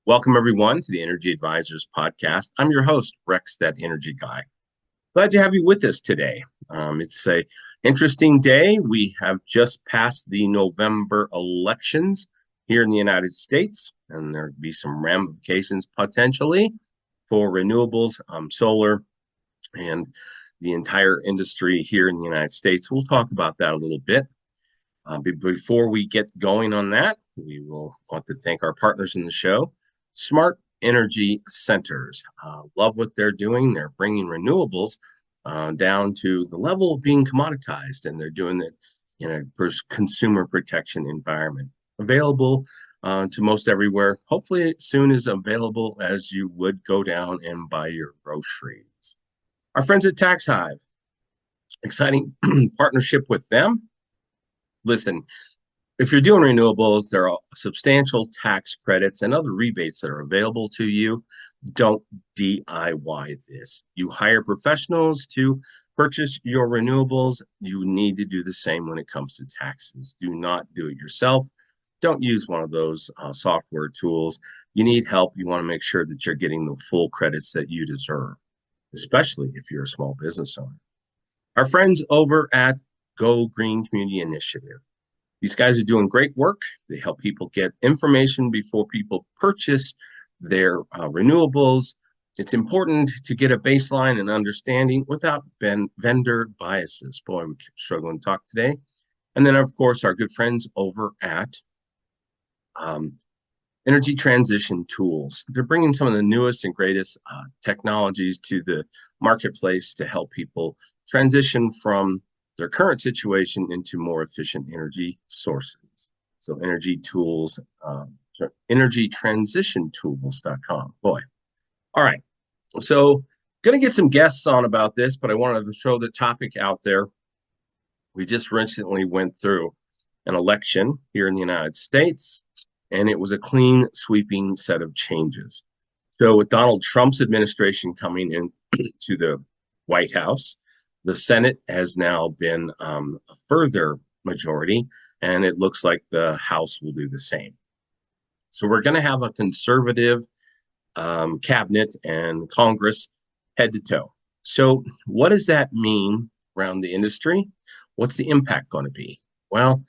Welcome, everyone, to the Energy Advisors Podcast. I'm your host, Rex, that energy guy. Glad to have you with us today. It's a interesting day. We have just passed the November elections here in the United States, and there'll be some ramifications potentially for renewables, solar, and the entire industry here in the United States. We'll talk about that a little bit. Before we get going on that, we will want to thank our partners in the show, Smart Energy Centers. Love what they're doing. They're bringing renewables down to the level of being commoditized, and they're doing it in a consumer protection environment. Available to most everywhere. Hopefully, soon as available as you would go down and buy your groceries. Our friends at Taxhive, exciting partnership with them. Listen, if you're doing renewables, there are substantial tax credits and other rebates that are available to you. Don't DIY this. You hire professionals to purchase your renewables. You need to do the same when it comes to taxes. Do not do it yourself. Don't use one of those software tools. You need help. You want to make sure that you're getting the full credits that you deserve, especially if you're a small business owner. Our friends over at Go Green Community Initiative. These guys are doing great work. They help people get information before people purchase their renewables. It's important to get a baseline and understanding without vendor biases. Boy, I'm struggling to talk today. And then, of course, our good friends over at Energy Transition Tools. They're bringing some of the newest and greatest technologies to the marketplace to help people transition from their current situation into more efficient energy sources. So energy tools, energytransitiontools.com. Boy. All right. So going to get some guests on about this, but I wanted to throw the topic out there. We just recently went through an election here in the United States, and it was a clean, sweeping set of changes. So with Donald Trump's administration coming in to the White House, the Senate has now been a further majority, and it looks like the House will do the same. So we're going to have a conservative cabinet and Congress head to toe. So what does that mean around the industry? What's the impact going to be? Well,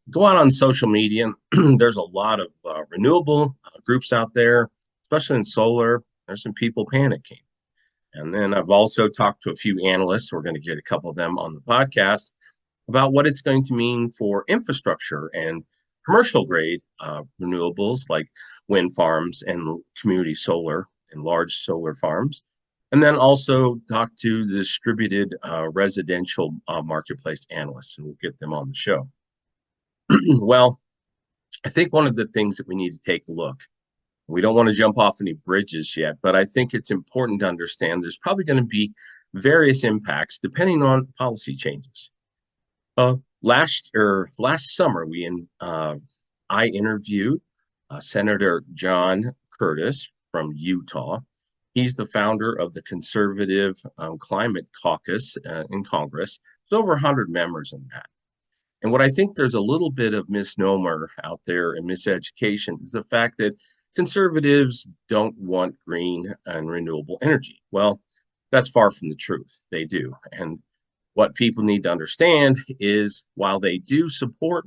go out on social media. There's a lot of renewable groups out there, especially in solar. There's some people panicking. And then I've also talked to a few analysts. We're going to get a couple of them on the podcast about what it's going to mean for infrastructure and commercial grade renewables like wind farms and community solar and large solar farms. And then also talk to the distributed residential marketplace analysts, and we'll get them on the show. Well, I think one of the things that we need to take a look, we don't want to jump off any bridges yet, but I think it's important to understand there's probably going to be various impacts depending on policy changes. Last summer, I interviewed Senator John Curtis from Utah. He's the founder of the Conservative Climate Caucus in Congress. There's over 100 members in that. And what I think there's a little bit of misnomer out there and miseducation is the fact that conservatives don't want green and renewable energy. Well, that's far from the truth. They do. And what people need to understand is while they do support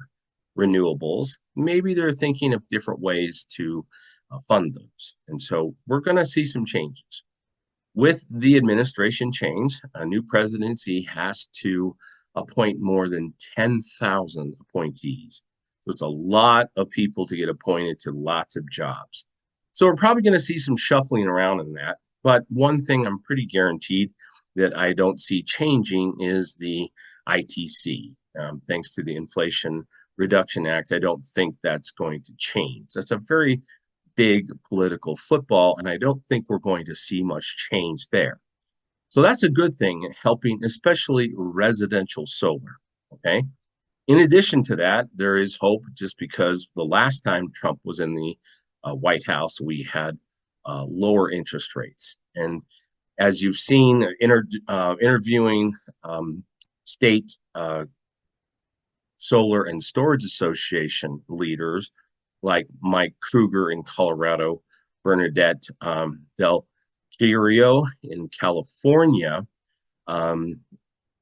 renewables, maybe they're thinking of different ways to fund those. And so we're going to see some changes. With the administration change, a new presidency has to appoint more than 10,000 appointees. So it's a lot of people to get appointed to lots of jobs. So we're probably going to see some shuffling around in that. But one thing I'm pretty guaranteed that I don't see changing is the ITC. Thanks to the Inflation Reduction Act, I don't think that's going to change. That's a very big political football, and I don't think we're going to see much change there. So that's a good thing, helping especially residential solar, okay? In addition to that, there is hope just because the last time Trump was in the White House, we had lower interest rates. And as you've seen, interviewing state solar and storage association leaders like Mike Kruger in Colorado, Bernadette Del Quirio in California, um,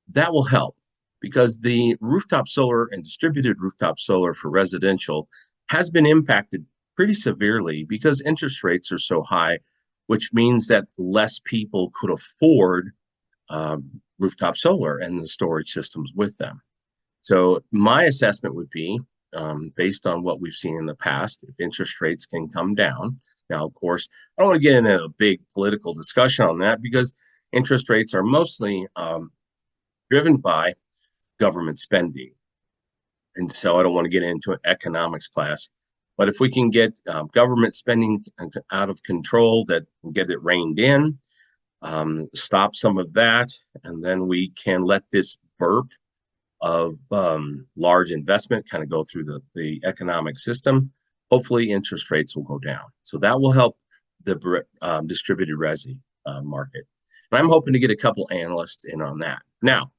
that will help because the rooftop solar and distributed rooftop solar for residential has been impacted pretty severely because interest rates are so high, which means that less people could afford rooftop solar and the storage systems with them. So my assessment would be, based on what we've seen in the past, if interest rates can come down. Now, of course, I don't want to get into a big political discussion on that because interest rates are mostly driven by government spending. And so I don't want to get into an economics class. But if we can get government spending out of control, that get it reined in, stop some of that, and then we can let this burp of large investment kind of go through the economic system. Hopefully, interest rates will go down. So that will help the distributed resi market. And I'm hoping to get a couple analysts in on that. Now,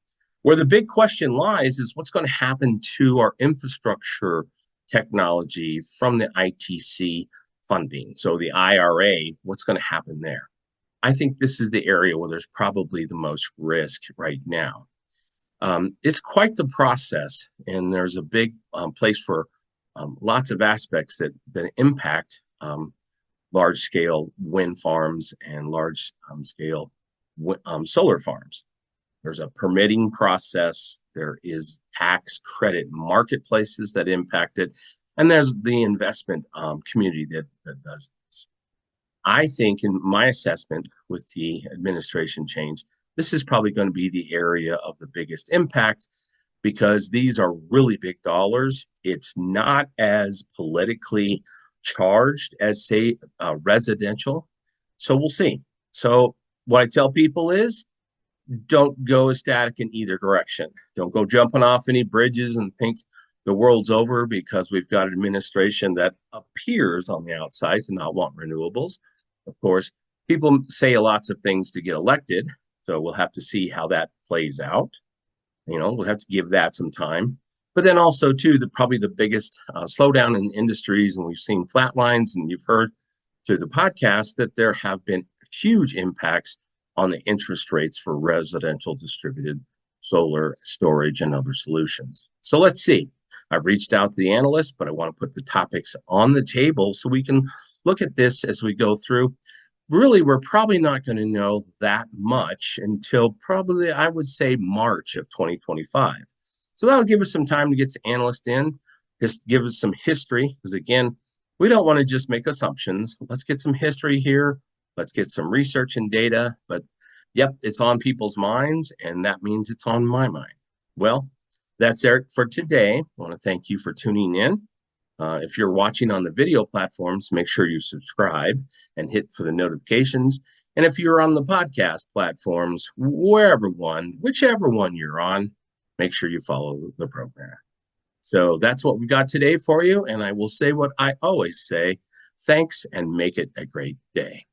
where the big question lies is what's going to happen to our infrastructure technology from the ITC funding. So the IRA, what's going to happen there? I think this is the area where there's probably the most risk right now. It's quite the process, and there's a big place for lots of aspects that impact large-scale wind farms and large-scale solar farms. There's a permitting process. There is tax credit marketplaces that impact it. And there's the investment community that does this. I think in my assessment with the administration change, this is probably going to be the area of the biggest impact because these are really big dollars. It's not as politically charged as, say, residential. So we'll see. So what I tell people is, don't go ecstatic in either direction. Don't go jumping off any bridges and think the world's over because we've got an administration that appears on the outside to not want renewables. Of course, people say lots of things to get elected, so we'll have to see how that plays out. We'll have to give that some time. But then also, too, probably the biggest slowdown in industries, and we've seen flat lines, and you've heard through the podcast that there have been huge impacts on the interest rates for residential distributed solar storage and other solutions. So let's see. I've reached out to the analysts, but I want to put the topics on the table so we can look at this as we go through. Really, we're probably not going to know that much until probably, I would say, March of 2025. So that'll give us some time to get some analysts in, just give us some history, because again, we don't want to just make assumptions. Let's get some history here. Let's get some research and data, but yep, it's on people's minds, and that means it's on my mind. Well, that's it for today. I want to thank you for tuning in. If you're watching on the video platforms, make sure you subscribe and hit for the notifications. And if you're on the podcast platforms, whichever one you're on, make sure you follow the program. So that's what we got today for you, and I will say what I always say, thanks and make it a great day.